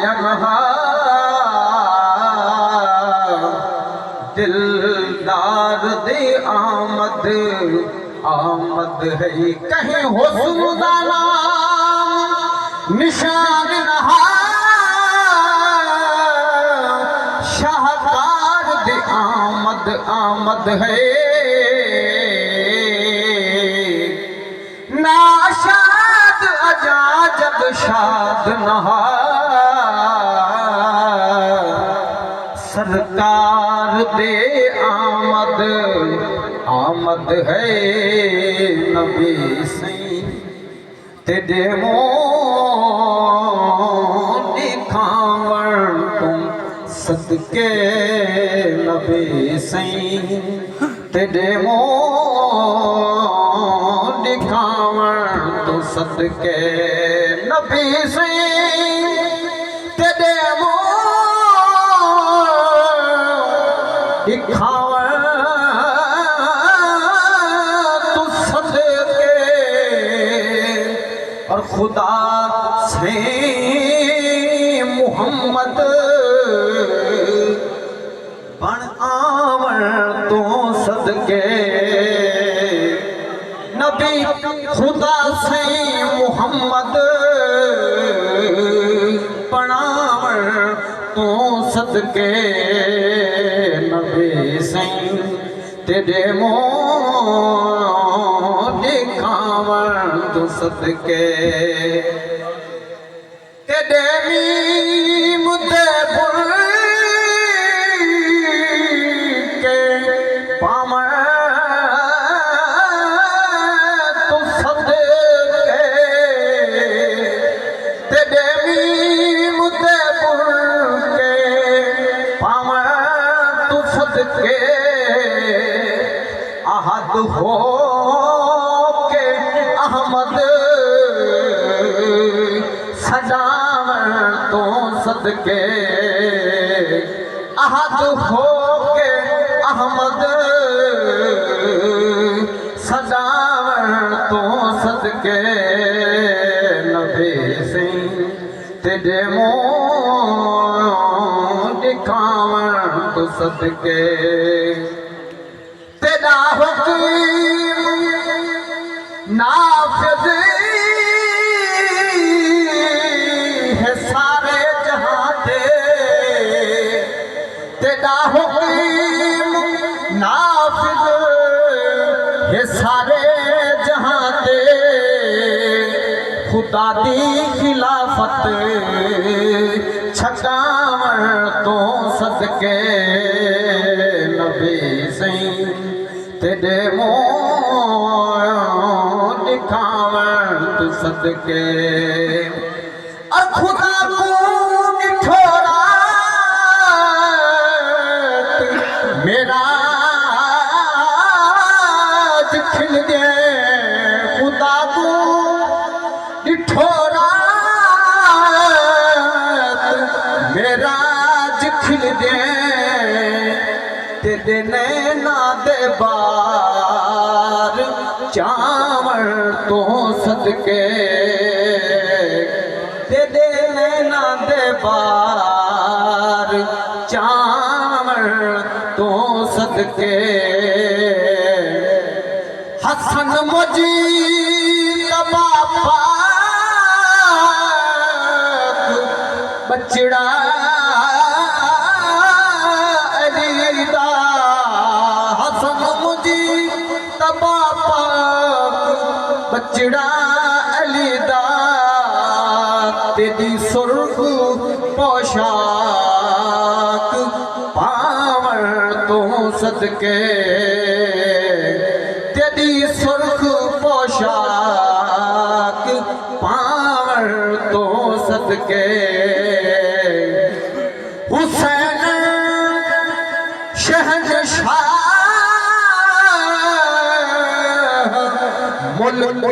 यनहा दिलदार दे आमद आमद है कहीं हुस्न दा नाम निशान नहा शाहकार दे आमद आमद है नाशाद अजा जग शाद नहा सरकार दे आमद आमद है नबी सई तेरे मों दिखावण तुम सदके नबी सई तेरे मों दिखावण तुम सदके नबी सई तेरे दिखावण तू सदके और खुदा से मुहम्मद बन आवण तू सदके नबी खुदा से मुहम्मद बनावण तू सदके नबी सई तेरे मों दिखावण तू सदके तेरे मीम ते पुर के पावण तू सदके तेरे मीम ते पुर के पावण तू सदके अहद हो के अहमद सजावण तो सदके अहद हो के अहमद सजावण तो सदके नबी सई तेरे मों दिखावण तो सदके तेरा हुक्म नाफिज़ है सारे जहां ते तेरा हुक्म नाफिज़ है सारे जहां ते खुदा दी खिलाफत छकावण तो सदके नबी सई तेरे मों दिखावण तू सदके और खुदा को निठोरा मेरा खिल दे खुदा को निठोरा मेरा खिल दे तेरे नैना दे बार चावण तो सदके तेरे नैना दे बार चावण तो सदके हसन मुजीब बापा बचड़ा बचड़ा अलीदा तेरी सुर्ख पोशाक पावण तो सदके तेरी सुर्ख पोशाक पावण तो सदके हुसैन शहंशाह मुल्क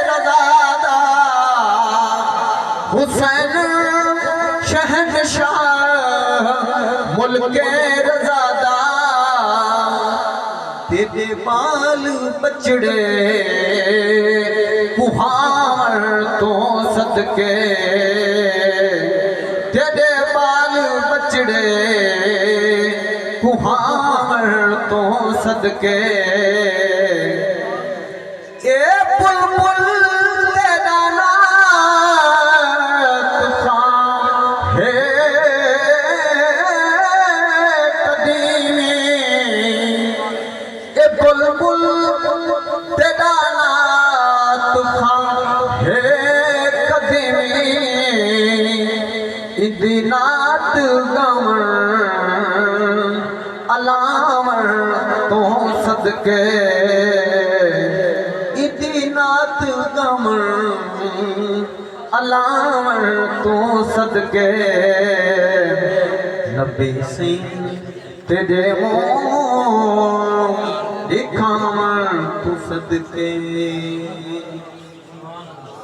रज़ादा हुसैन शहंशाह मुल्क रज़ादा तेरे बाल बचड़े कुहार तो सदके तेरे बाल बचड़े कुहावर तो सदके ए बुलबुल तेरा नात खां है कदीमी ए बुलबुल तेरा नात खां है कदीमी इदी नात गवण अलावण तो सदके इदी नात गवण अलावण तो सदके नबी सिंह तेरे मुंह दिखावण तो सदके।